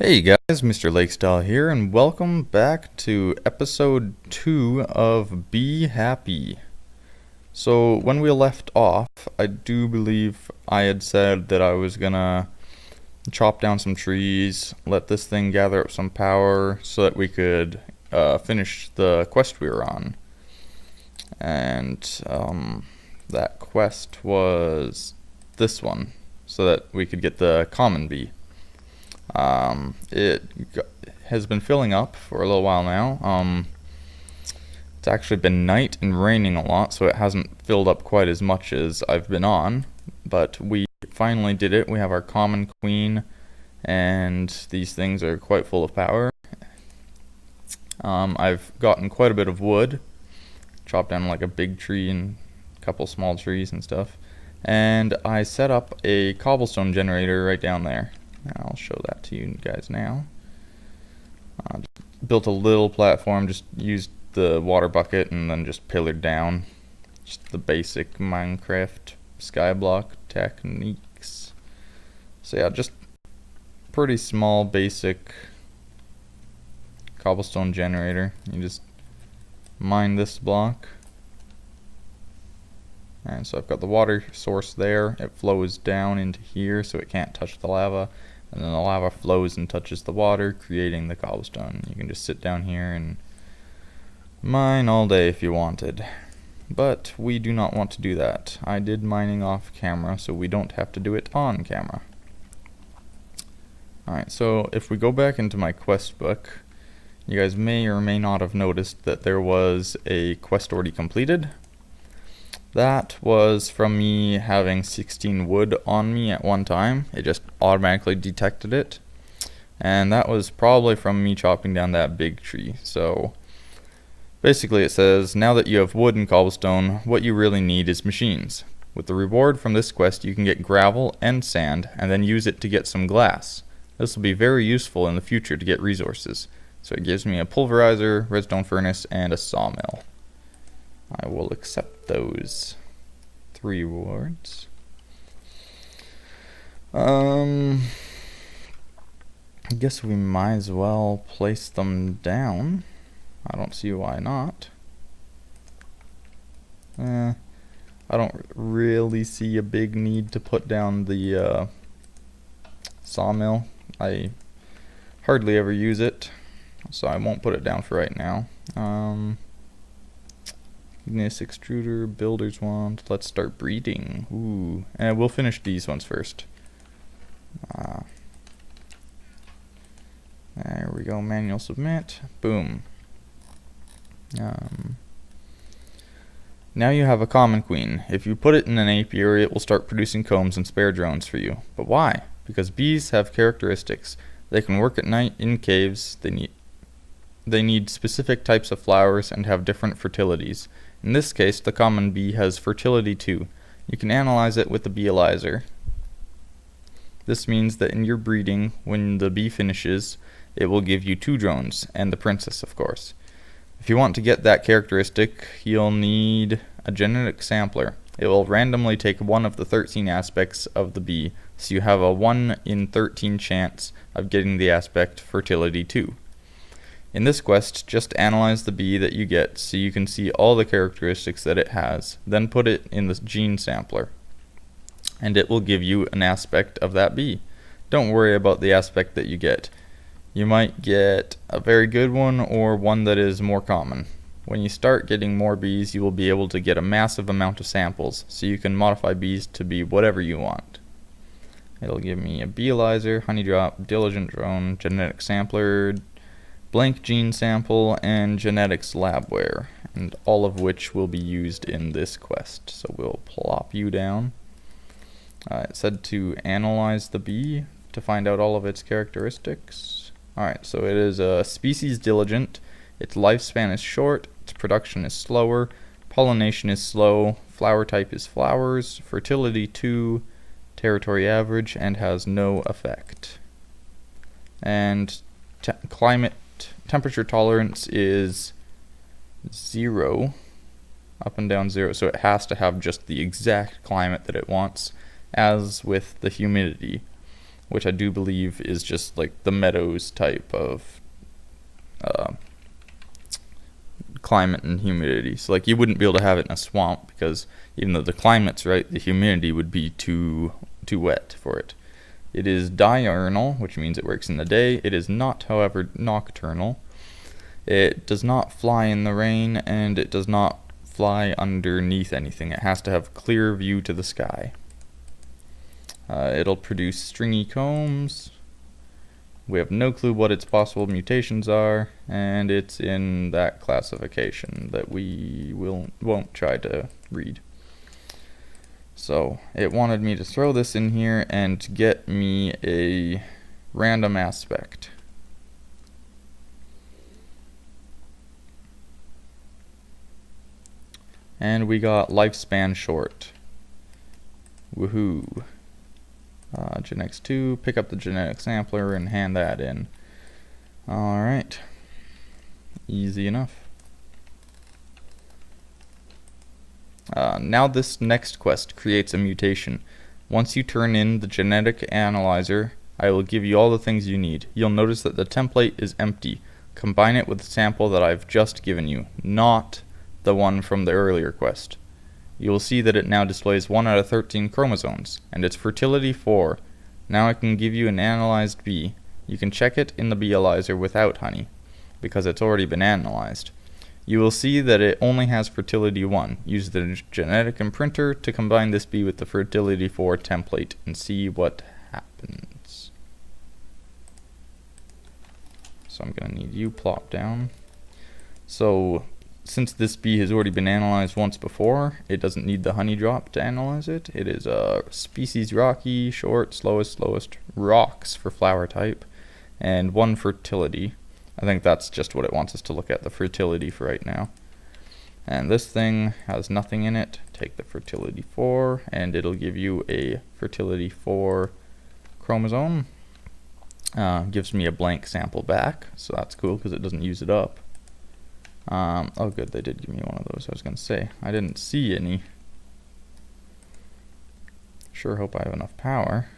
Hey guys, Mr. Lakestyle here, and welcome back to episode 2 of Bee Happy. So, when we left off, I do believe I had said that I was gonna chop down some trees, let this thing gather up some power so that we could finish the quest we were on. And that quest was this one, so that we could get the common bee. It has been filling up for a little while now. It's actually been night and raining a lot, so it hasn't filled up quite as much as I've been on, but we finally did it. We have our common queen, and these things are quite full of power. I've gotten quite a bit of wood, chopped down like a big tree and a couple small trees and stuff, and I set up a cobblestone generator right down there. I'll show that to you guys now. Built a little platform, just used the water bucket and then just pillared down. Just the basic Minecraft skyblock techniques. So yeah, just pretty small basic cobblestone generator. You just mine this block. And so I've got the water source there. It flows down into here so it can't touch the lava. And then the lava flows and touches the water, creating the cobblestone. You can just sit down here and mine all day if you wanted. But we do not want to do that. I did mining off camera, so we don't have to do it on camera. Alright, so if we go back into my quest book, you guys may or may not have noticed that there was a quest already completed. That was from me having 16 wood on me at one time. It just automatically detected it. And that was probably from me chopping down that big tree. So basically it says, now that you have wood and cobblestone, what you really need is machines. With the reward from this quest, you can get gravel and sand, and then use it to get some glass. This will be very useful in the future to get resources. So it gives me a pulverizer, redstone furnace, and a sawmill. I will accept those 3 rewards. I guess we might as well place them down. I don't see why not. I don't really see a big need to put down the sawmill. I hardly ever use it, so I won't put it down for right now. Igneous Extruder, Builder's Wand. Let's start breeding. Ooh. And we'll finish these ones first. There we go. Manual submit. Boom. Now you have a common queen. If you put it in an apiary, it will start producing combs and spare drones for you. But why? Because bees have characteristics. They can work at night in caves. They need specific types of flowers and have different fertilities. In this case, the common bee has fertility 2. You can analyze it with the beealyzer. This means that in your breeding, when the bee finishes, it will give you 2 drones, and the princess, of course. If you want to get that characteristic, you'll need a genetic sampler. It will randomly take one of the 13 aspects of the bee, so you have a 1 in 13 chance of getting the aspect fertility 2. In this quest, just analyze the bee that you get so you can see all the characteristics that it has, then put it in the gene sampler, and it will give you an aspect of that bee. Don't worry about the aspect that you get. You might get a very good one or one that is more common. When you start getting more bees, you will be able to get a massive amount of samples, so you can modify bees to be whatever you want. It'll give me a beealyzer, honey drop, diligent drone, genetic sampler, blank gene sample, and genetics labware, and all of which will be used in this quest. So we'll plop you down. It said to analyze the bee to find out all of its characteristics. Alright, so it is a species diligent, its lifespan is short, its production is slower, pollination is slow, flower type is flowers, fertility 2, territory average, and has no effect. And temperature tolerance is 0, up and down 0, so it has to have just the exact climate that it wants, as with the humidity. which I do believe is just like the meadows type of climate and humidity. So like you wouldn't be able to have it in a swamp, because even though the climate's right, the humidity would be too wet for it. It is diurnal, which means it works in the day. It is not, however, nocturnal. It does not fly in the rain, and it does not fly underneath anything. It has to have clear view to the sky. It'll produce stringy combs. We have no clue what its possible mutations are, and it's in that classification that we won't try to read. So it wanted me to throw this in here and get me a random aspect. And we got lifespan short. Woohoo. Genetics 2, pick up the genetic sampler and hand that in. Alright. Easy enough. Now this next quest creates a mutation. Once you turn in the genetic analyzer, I will give you all the things you need. You'll notice that the template is empty. Combine it with the sample that I've just given you, not the one from the earlier quest. You will see that it now displays 1 out of 13 chromosomes, and it's fertility 4. Now I can give you an analyzed bee. You can check it in the beealyzer without honey, because it's already been analyzed. You will see that it only has fertility 1. Use the genetic imprinter to combine this bee with the fertility 4 template and see what happens. So I'm going to need you plop down. So since this bee has already been analyzed once before, it doesn't need the honey drop to analyze it. It is species rocky, short, slowest rocks for flower type, and 1 fertility. I think that's just what it wants us to look at, the fertility for right now. And this thing has nothing in it. Take the fertility 4, and it'll give you a fertility 4 chromosome. Gives me a blank sample back, so that's cool because it doesn't use it up. Oh good, they did give me one of those. I was going to say, I didn't see any. Sure hope I have enough power.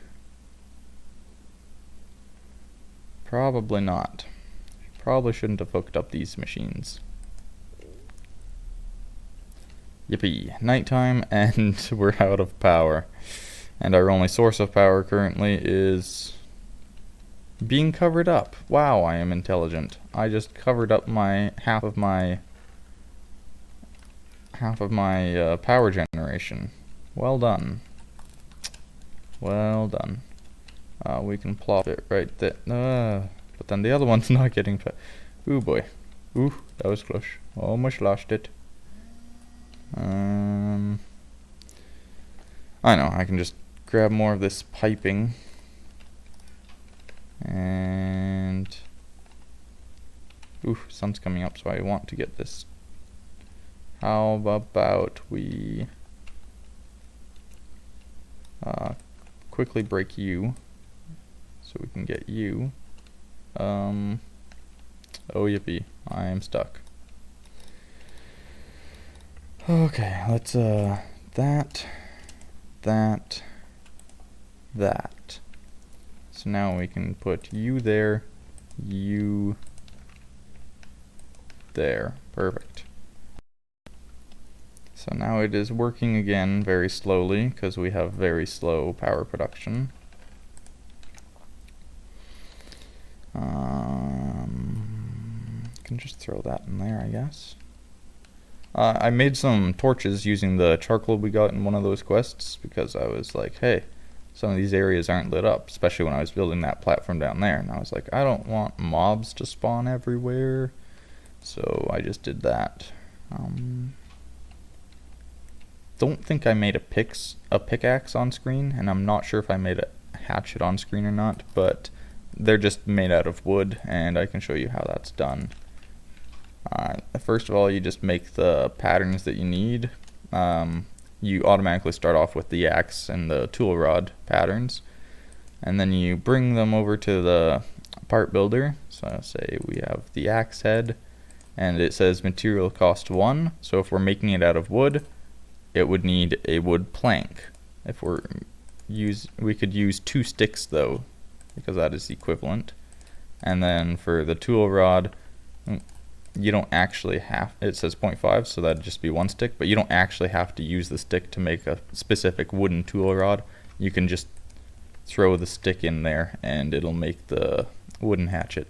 Probably not. Probably shouldn't have hooked up these machines. Yippee. Nighttime, and we're out of power. And our only source of power currently is being covered up. Wow, I am intelligent. I just covered up my half of my power generation. Well done. Well done. We can plop it right there. But then the other one's not getting ooh boy. Ooh, that was close. Almost lost it. I know, I can just grab more of this piping. And ooh, sun's coming up, so I want to get this. How about we quickly break you so we can get you. Oh yippee, I am stuck. Okay, let's that. So now we can put you there, you there. Perfect. So now it is working again very slowly because we have very slow power production. Can just throw that in there, I guess. I made some torches using the charcoal we got in one of those quests because I was like, hey, some of these areas aren't lit up, especially when I was building that platform down there. And I was like, I don't want mobs to spawn everywhere. So I just did that. Don't think I made a pickaxe on screen, and I'm not sure if I made a hatchet on screen or not, but they're just made out of wood, and I can show you how that's done. First of all, you just make the patterns that you need. You automatically start off with the axe and the tool rod patterns, and then you bring them over to the part builder. So say we have the axe head, and it says material cost 1. So if we're making it out of wood, it would need a wood plank. If we could use 2 sticks though, because that is equivalent. And then for the tool rod, you don't actually have, it says 0.5, so that'd just be 1 stick, but you don't actually have to use the stick to make a specific wooden tool rod. You can just throw the stick in there and it'll make the wooden hatchet.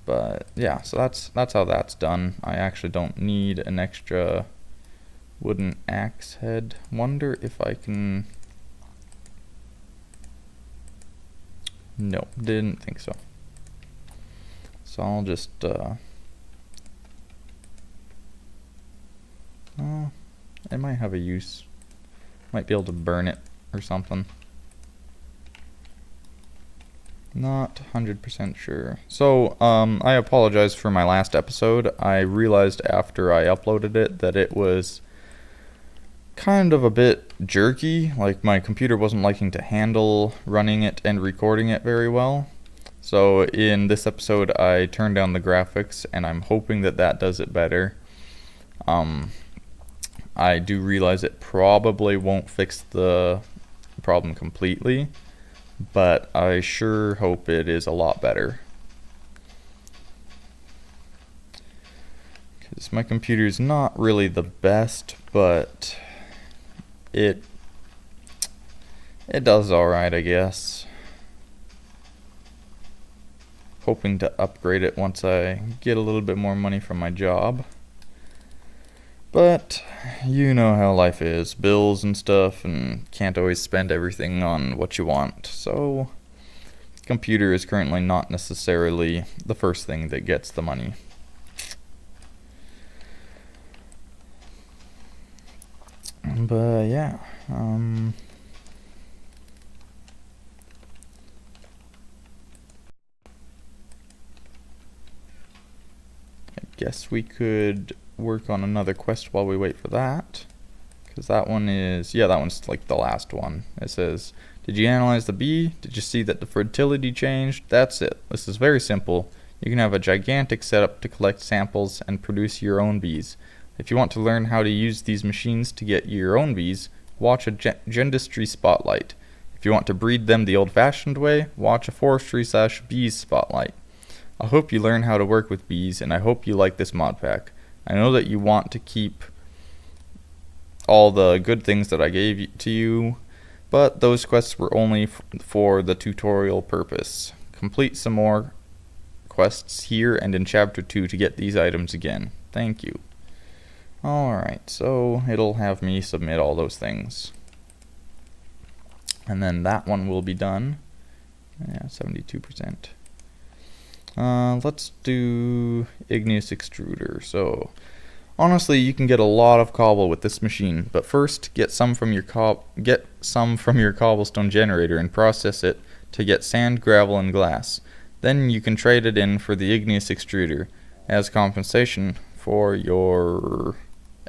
But yeah, so that's how that's done. I actually don't need an extra wooden axe head. Wonder if I can... No, didn't think so. So I'll just it might have a use. Might be able to burn it or something. Not 100% sure. So I apologize for my last episode. I realized after I uploaded it that it was kind of a bit jerky. Like my computer wasn't liking to handle running it and recording it very well. So in this episode I turned down the graphics and I'm hoping that that does it better. I do realize it probably won't fix the problem completely, but I sure hope it is a lot better. Because my computer's not really the best, but it does alright, I guess. Hoping to upgrade it once I get a little bit more money from my job. But you know how life is, bills and stuff, and can't always spend everything on what you want. So computer is currently not necessarily the first thing that gets the money. But yeah, I guess we could work on another quest while we wait for that, because that one is, yeah, that one's like the last one. It says, did you analyze the bee? Did you see that the fertility changed? That's it. This is very simple. You can have a gigantic setup to collect samples and produce your own bees. If you want to learn how to use these machines to get your own bees, watch a gendistry spotlight. If you want to breed them the old-fashioned way, watch a forestry/bees spotlight. I hope you learn how to work with bees, and I hope you like this mod pack. I know that you want to keep all the good things that I gave to you, but those quests were only for the tutorial purpose. Complete some more quests here and in Chapter 2 to get these items again. Thank you. Alright, so it'll have me submit all those things. And then that one will be done. Yeah, 72%. Let's do Igneous Extruder. So honestly, you can get a lot of cobble with this machine, but first get some from your Cobblestone Generator and process it to get sand, gravel, and glass. Then you can trade it in for the Igneous Extruder as compensation for your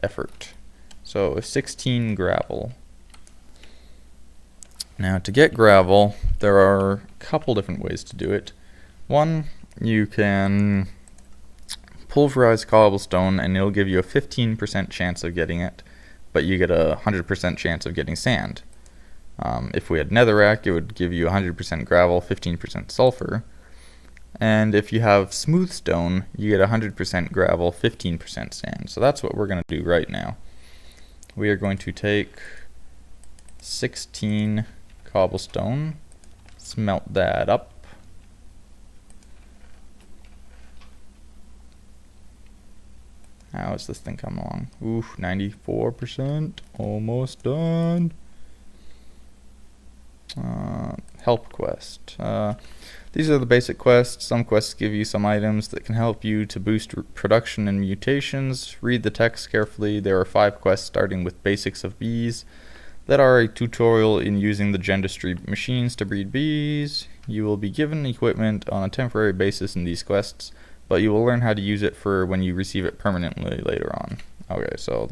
effort. So 16 gravel. Now to get gravel, there are a couple different ways to do it. One, you can pulverize cobblestone and it'll give you a 15% chance of getting it, but you get a 100% chance of getting sand. If we had netherrack, it would give you 100% gravel, 15% sulfur. And if you have smooth stone, you get 100% gravel, 15% sand. So that's what we're going to do right now. We are going to take 16 cobblestone, smelt that up. How is this thing coming along? Oof, 94%, almost done. Help quest. These are the basic quests. Some quests give you some items that can help you to boost production and mutations. Read the text carefully. There are 5 quests starting with basics of bees that are a tutorial in using the gendistry machines to breed bees. You will be given equipment on a temporary basis in these quests, but you will learn how to use it for when you receive it permanently later on. Okay, so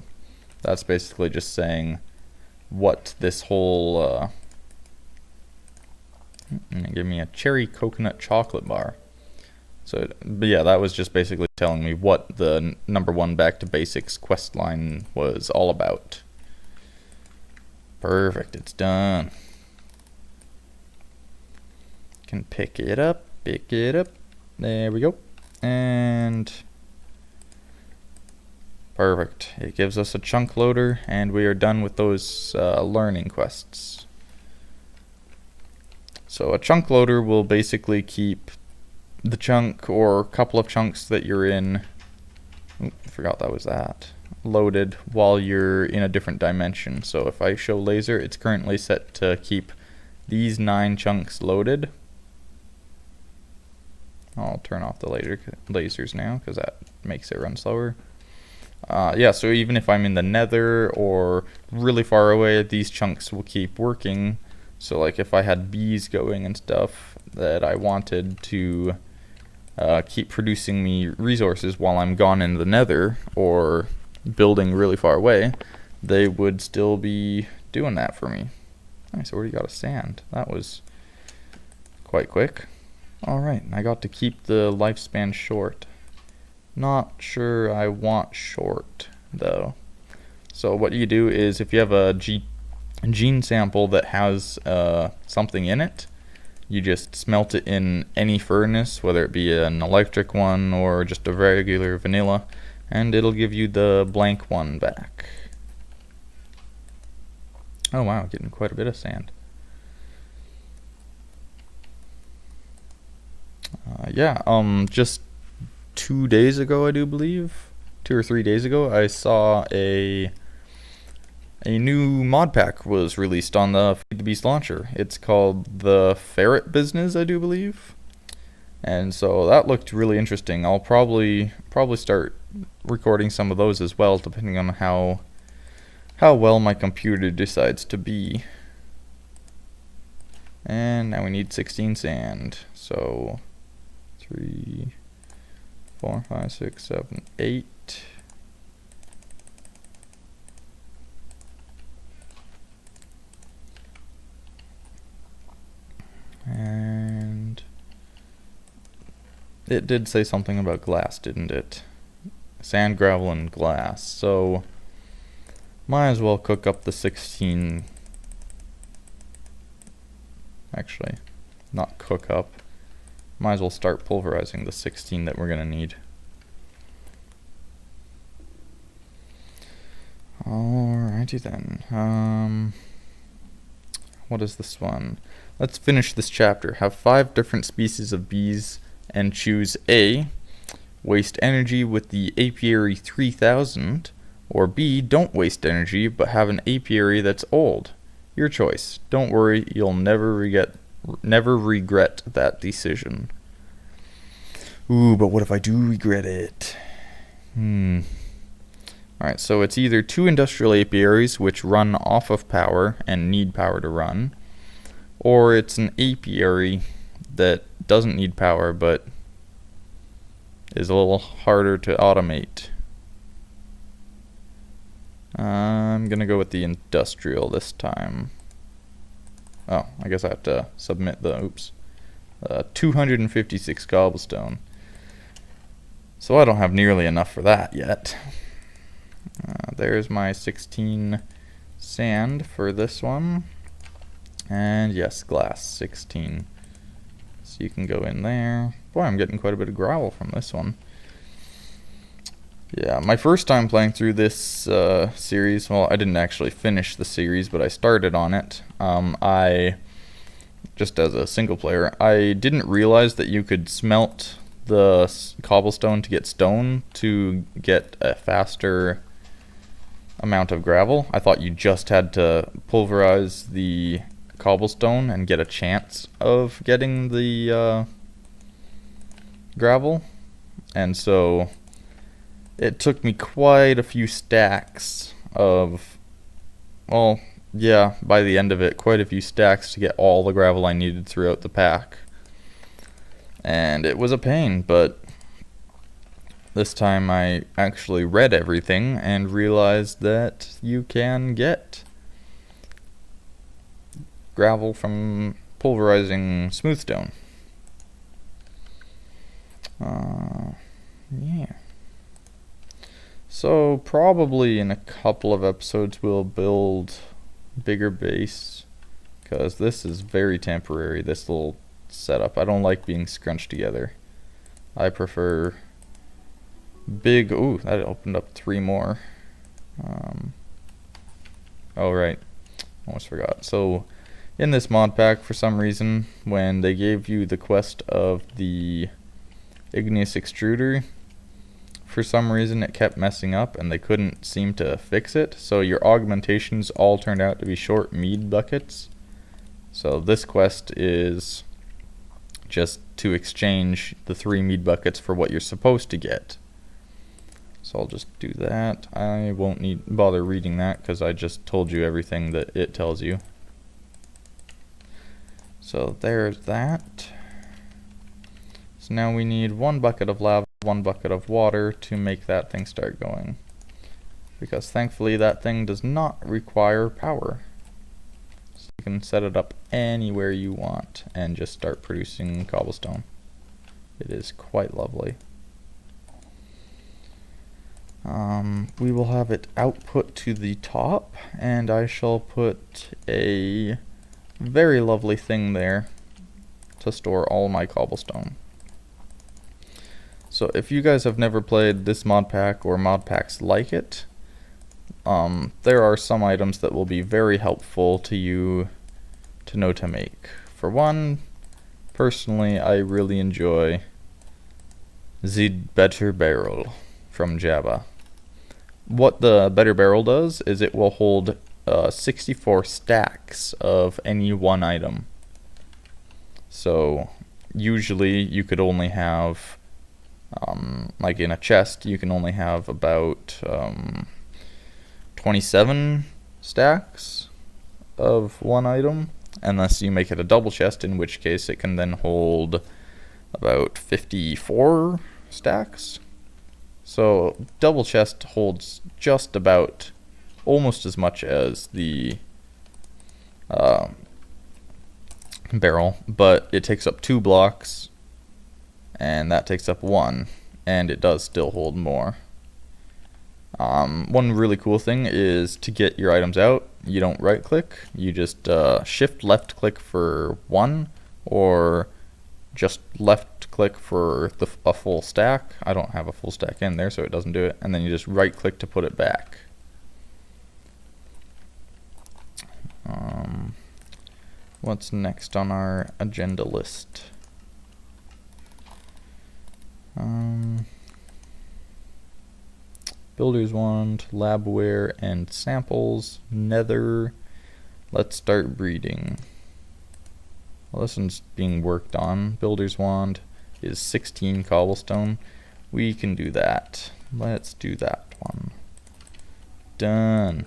that's basically just saying what this whole give me a cherry coconut chocolate bar. So, but yeah, that was just basically telling me what the number 1 back to basics quest line was all about. Perfect, it's done. can pick it up. There we go. And perfect. It gives us a chunk loader, and we are done with those learning quests. So a chunk loader will basically keep the chunk or a couple of chunks that you're in, I forgot that was that, loaded while you're in a different dimension. So if I show laser, it's currently set to keep these 9 chunks loaded. I'll turn off the lasers now because that makes it run slower. Yeah, so even if I'm in the nether or really far away, these chunks will keep working. So like if I had bees going and stuff that I wanted to keep producing me resources while I'm gone in the nether or building really far away, they would still be doing that for me. Nice, I already got a sand. That was quite quick. Alright, I got to keep the lifespan short. Not sure I want short though. So what you do is if you have a gene sample that has something in it, you just smelt it in any furnace, whether it be an electric one or just a regular vanilla, and it'll give you the blank one back. Oh wow, getting quite a bit of sand. Yeah, just 2 days ago, I do believe, 2 or 3 days ago, I saw a new mod pack was released on the FTB Bee's launcher. It's called the Ferret Business, I do believe. And so that looked really interesting. I'll probably start recording some of those as well, depending on how well my computer decides to be. And now we need 16 sand. So 3, 4, 5, 6, 7, 8. And it did say something about glass, didn't it? Sand, gravel, and glass. So might as well cook up the 16. Actually, not cook up. Might as well start pulverizing the 16 that we're gonna need. Alrighty then. What is this one? Let's finish this chapter. Have 5 different species of bees and choose A, waste energy with the Apiary 3000, or B, don't waste energy but have an apiary that's old. Your choice. Don't worry, you'll never regret that decision. Ooh, but what if I do regret it? Alright, so it's either 2 industrial apiaries which run off of power and need power to run, or it's an apiary that doesn't need power but is a little harder to automate. I'm gonna go with the industrial this time. Oh, I guess I have to submit the 256 cobblestone. So I don't have nearly enough for that yet. There's my 16 sand for this one. And yes, glass, 16. So you can go in there. Boy, I'm getting quite a bit of gravel from this one. Yeah, my first time playing through this series, well, I didn't actually finish the series, but I started on it. Just as a single player, I didn't realize that you could smelt the cobblestone to get stone to get a faster amount of gravel. I thought you just had to pulverize the cobblestone and get a chance of getting the gravel. And so it took me quite a few stacks of, well, yeah, by the end of it, quite a few stacks to get all the gravel I needed throughout the pack. And it was a pain, but this time I actually read everything and realized that you can get gravel from pulverizing smooth stone. Yeah. So probably in a couple of episodes we'll build bigger base, because this is very temporary, this little setup. I don't like being scrunched together. I prefer big. Ooh, that opened up 3 more. Oh right, almost forgot. So in this mod pack, for some reason, when they gave you the quest of the Igneous Extruder, for some reason it kept messing up and they couldn't seem to fix it. So your augmentations all turned out to be short mead buckets. So this quest is just to exchange the 3 mead buckets for what you're supposed to get. So I'll just do that. I won't bother reading that because I just told you everything that it tells you. So there's that. So now we need 1 bucket of lava, 1 bucket of water to make that thing start going. Because thankfully that thing does not require power. So you can set it up anywhere you want and just start producing cobblestone. It is quite lovely. We will have it output to the top, and I shall put a very lovely thing there to store all my cobblestone. So if you guys have never played this mod pack or mod packs like it, there are some items that will be very helpful to you to know to make. For one, personally, I really enjoy the Better Barrel from Java. What the Better Barrel does is it will hold 64 stacks of any one item. So usually you could only have, like in a chest, you can only have about 27 stacks of one item, unless you make it a double chest, in which case it can then hold about 54 stacks. So double chest holds just about almost as much as the barrel, but it takes up 2 blocks and that takes up 1, and it does still hold more. One really cool thing is to get your items out, you don't right click, you just shift left click for 1, or just left click for a full stack. I don't have a full stack in there, so it doesn't do it, and then you just right click to put it back. What's next on our agenda list? Builder's Wand, Labware, and Samples, Nether. Let's start breeding. Well, this one's being worked on. Builder's Wand is 16 cobblestone. We can do that. Let's do that one. Done.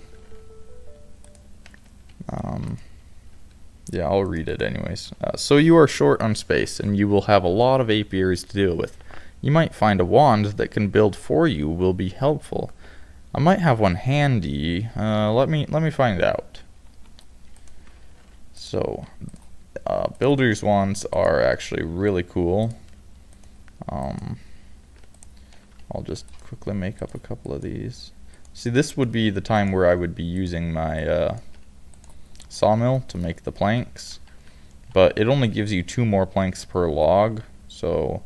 Yeah, I'll read it anyways. So you are short on space, and you will have a lot of apiaries to deal with. You might find a wand that can build for you will be helpful. I might have one handy. Let me find out. So, builder's wands are actually really cool. I'll just quickly make up a couple of these. See, this would be the time where I would be using my sawmill to make the planks, but it only gives you 2 more planks per log, so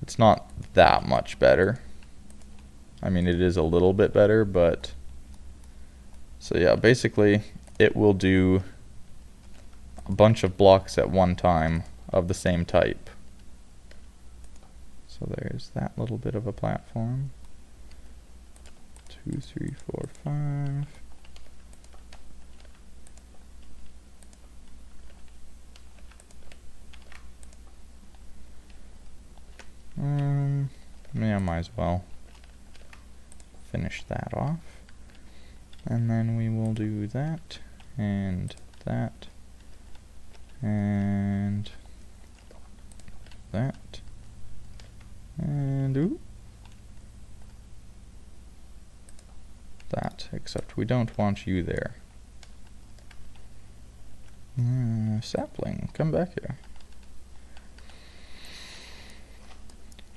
it's not that much better. I mean, it is a little bit better, but so yeah, basically it will do a bunch of blocks at one time of the same type. So there's that little bit of a platform. 2, 3, 4, 5. Yeah, might as well finish that off. And then we will do that, and that, and that, and ooh, that, except we don't want you there. Sapling, come back here.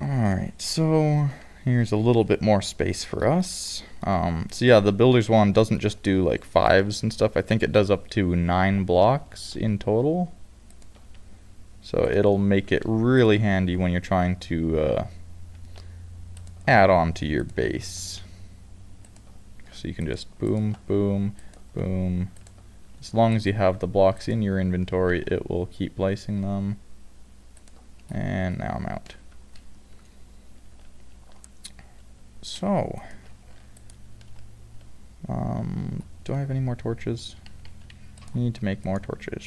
Alright, so here's a little bit more space for us. So yeah, the builder's wand doesn't just do like 5s and stuff. I think it does up to 9 blocks in total. So it'll make it really handy when you're trying to add on to your base. So you can just boom, boom, boom. As long as you have the blocks in your inventory, it will keep placing them. And now I'm out. So, do I have any more torches? I need to make more torches.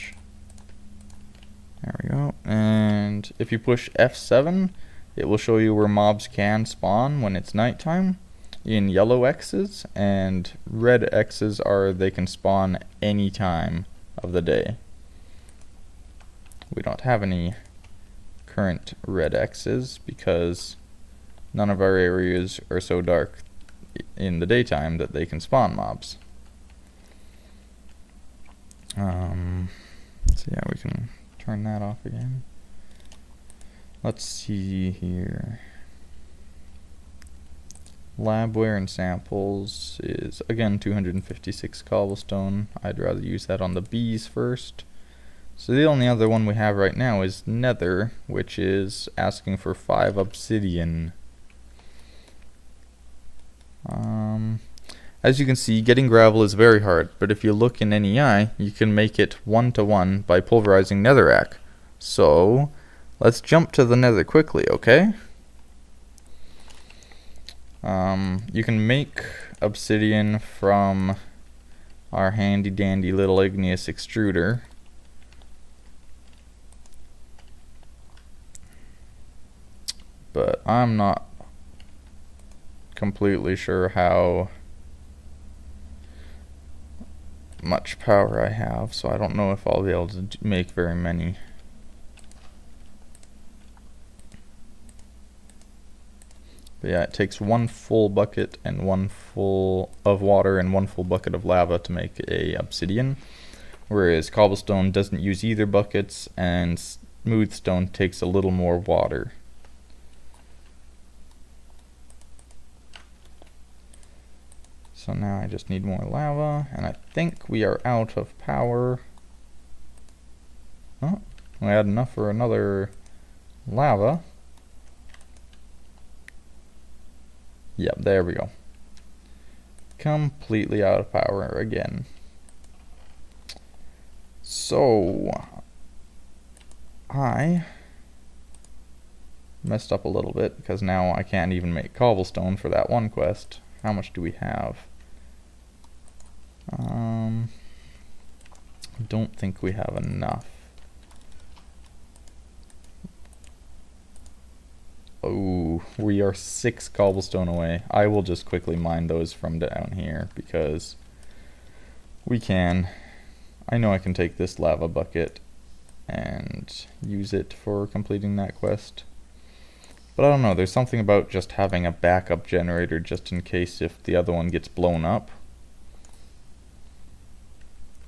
There we go. And if you push F7, it will show you where mobs can spawn when it's nighttime in yellow X's, and red X's are they can spawn any time of the day. We don't have any current red X's because none of our areas are so dark in the daytime that they can spawn mobs. So yeah, we can turn that off again. Let's see here. Labware and samples is again 256 cobblestone. I'd rather use that on the bees first. So the only other one we have right now is nether, which is asking for 5 obsidian. As you can see, getting gravel is very hard, but if you look in NEI, you can make it 1-to-1 by pulverizing netherrack. So, let's jump to the nether quickly, okay? You can make obsidian from our handy dandy little Igneous Extruder. But I'm not completely sure how much power I have, so I don't know if I'll be able to make very many. But yeah, it takes 1 full bucket and 1 full of water and 1 full bucket of lava to make a obsidian, whereas cobblestone doesn't use either buckets, and smooth stone takes a little more water. So now I just need more lava, and I think we are out of power. Oh, we had enough for another lava. Yep, there we go. Completely out of power again. So, I messed up a little bit because now I can't even make cobblestone for that one quest. How much do we have? I don't think we have enough. Oh, we are 6 cobblestone away. I will just quickly mine those from down here because we can. I know I can take this lava bucket and use it for completing that quest. But I don't know, there's something about just having a backup generator just in case if the other one gets blown up.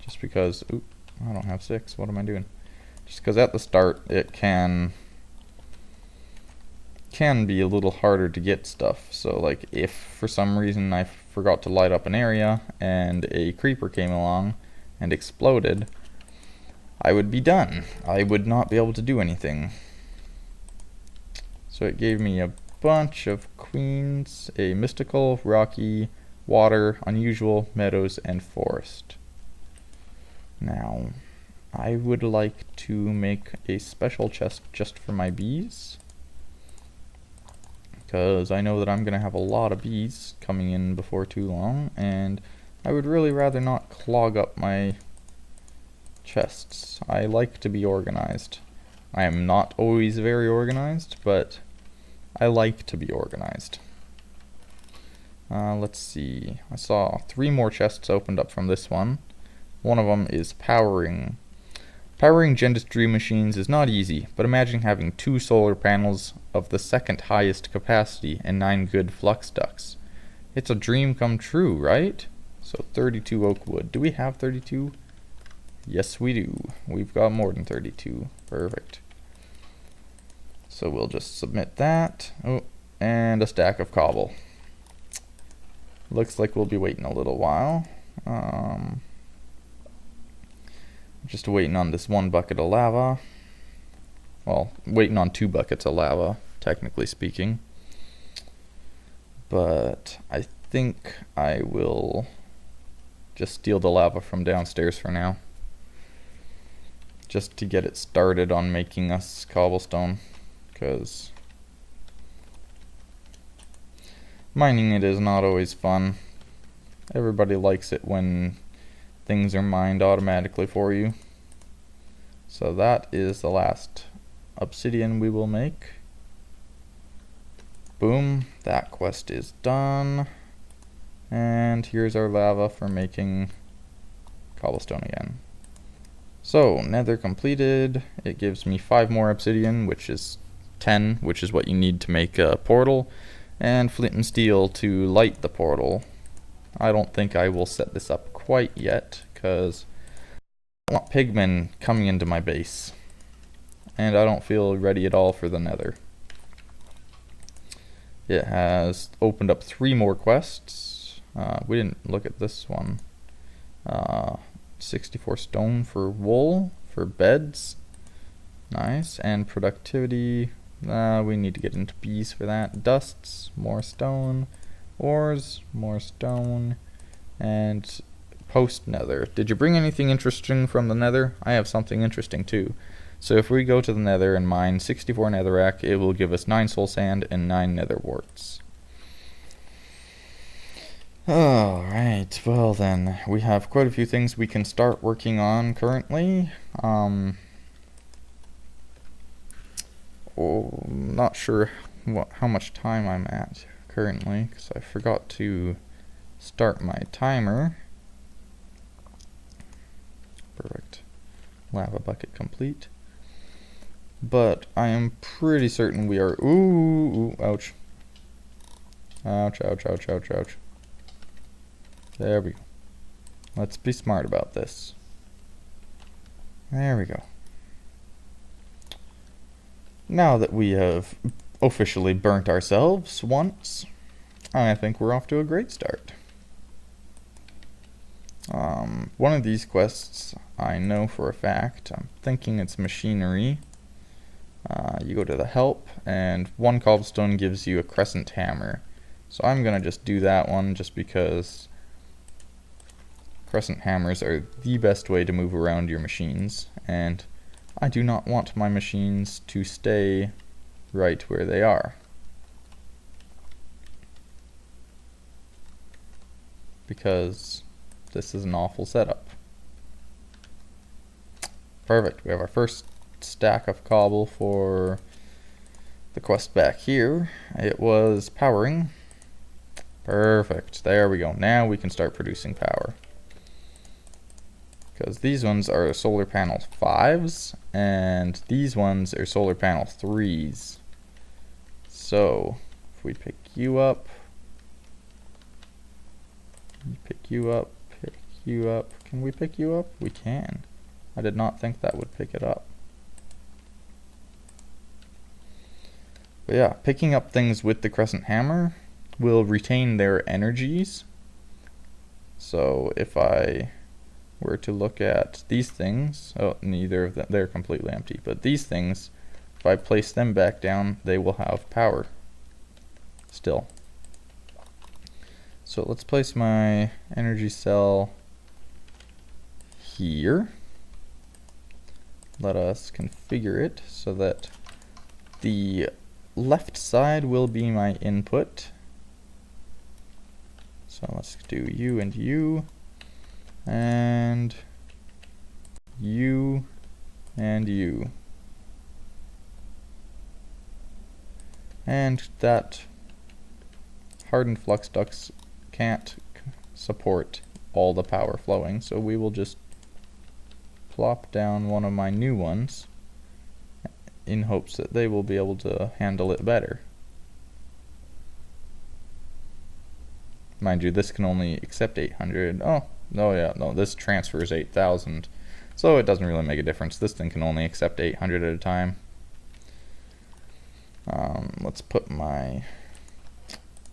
Just because, oop, I don't have 6, what am I doing? Just because at the start it can be a little harder to get stuff. So like if for some reason I forgot to light up an area and a creeper came along and exploded, I would be done. I would not be able to do anything. So it gave me a bunch of queens, a mystical, rocky, water, unusual, meadows, and forest. Now, I would like to make a special chest just for my bees, because I know that I'm going to have a lot of bees coming in before too long, and I would really rather not clog up my chests. I like to be organized. I am not always very organized, but I like to be organized. Let's see. I saw 3 more chests opened up from this one. One of them is powering. Powering Gendistry machines is not easy, but imagine having 2 solar panels of the 2nd highest capacity and 9 good flux ducts. It's a dream come true, right? So 32 oak wood. Do we have 32? Yes, we do. We've got more than 32. Perfect. So we'll just submit that. Oh, and a stack of cobble. Looks like we'll be waiting a little while. Just waiting on this 1 bucket of lava. Well, waiting on 2 buckets of lava, technically speaking. But I think I will just steal the lava from downstairs for now, just to get it started on making us cobblestone, because mining it is not always fun. Everybody likes it when things are mined automatically for you. So that is the last obsidian we will make. Boom, that quest is done. And here's our lava for making cobblestone again. So, nether completed. It gives me 5 more obsidian, which is 10, which is what you need to make a portal, and flint and steel to light the portal. I don't think I will set this up quite yet, because I don't want pigmen coming into my base, and I don't feel ready at all for the nether. It has opened up 3 more quests. We didn't look at this one. 64 stone for wool, for beds. Nice. And productivity. We need to get into bees for that. Dusts, more stone. Ores, more stone. And post nether. Did you bring anything interesting from the nether? I have something interesting too. So if we go to the nether and mine 64 netherrack, it will give us 9 soul sand and 9 nether warts. Alright, well then, we have quite a few things we can start working on currently. Not sure how much time I'm at currently, because I forgot to start my timer. Perfect. Lava bucket complete. But I am pretty certain we are... Ooh, ouch. Ouch, ouch, ouch, ouch, ouch. There we go. Let's be smart about this. There we go. Now that we have officially burnt ourselves once, I think we're off to a great start. One of these quests I know for a fact. I'm thinking it's machinery. You go to the help, and 1 cobblestone gives you a crescent hammer. So I'm gonna just do that one just because crescent hammers are the best way to move around your machines, and I do not want my machines to stay right where they are. Because this is an awful setup. Perfect, we have our first stack of cobble for the quest back here. It was powering. Perfect, there we go. Now we can start producing power. Because these ones are solar panel 5s, and these ones are solar panel 3s. So, if we pick you up, pick you up, pick you up. Can we pick you up? We can. I did not think that would pick it up. But yeah, picking up things with the crescent hammer will retain their energies. So if I were to look at these things, oh, neither of them, they're completely empty, but these things, if I place them back down, they will have power still. So let's place my energy cell here. Let us configure it so that the left side will be my input. So let's do you and you, and you and you. And that hardened flux ducts can't support all the power flowing, so we will just plop down one of my new ones in hopes that they will be able to handle it better. Mind you, this can only accept 800. Oh, yeah, no, this transfers 8,000. So it doesn't really make a difference. This thing can only accept 800 at a time. Let's put my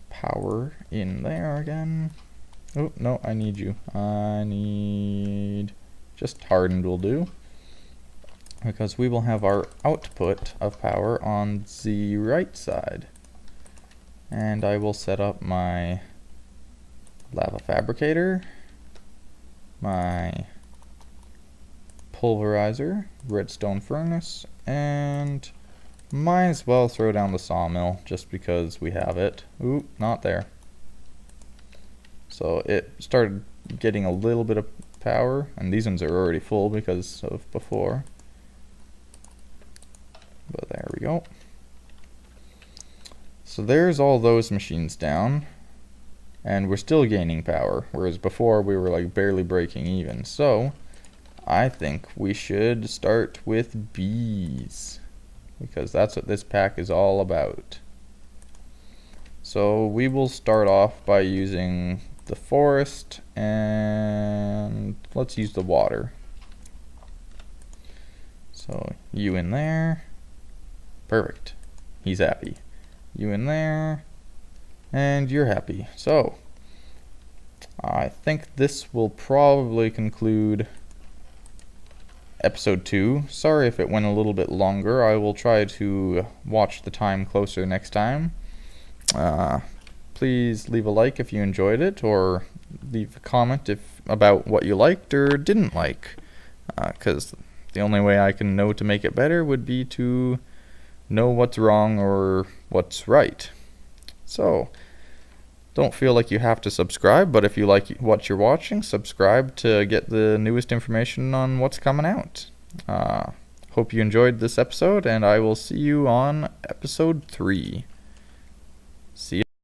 power in there again. Oh, no, I need you. I need... just hardened will do. because we will have our output of power on the right side. And I will set up my lava fabricator, my pulverizer, redstone furnace, and might as well throw down the sawmill just because we have it. Ooh, not there. So it started getting a little bit of power, and these ones are already full because of before. But there we go. So there's all those machines down, and we're still gaining power, whereas before we were like barely breaking even. So I think we should start with bees, because that's what this pack is all about. So we will start off by using the forest, and let's use the water. So you in there. Perfect. He's happy. You in there. And you're happy. So I think this will probably conclude episode 2. Sorry if it went a little bit longer. I will try to watch the time closer next time. Please leave a like if you enjoyed it, or leave a comment about what you liked or didn't like, because the only way I can know to make it better would be to know what's wrong or what's right. So don't feel like you have to subscribe, but if you like what you're watching, subscribe to get the newest information on what's coming out. Hope you enjoyed this episode, and I will see you on episode 3. See ya.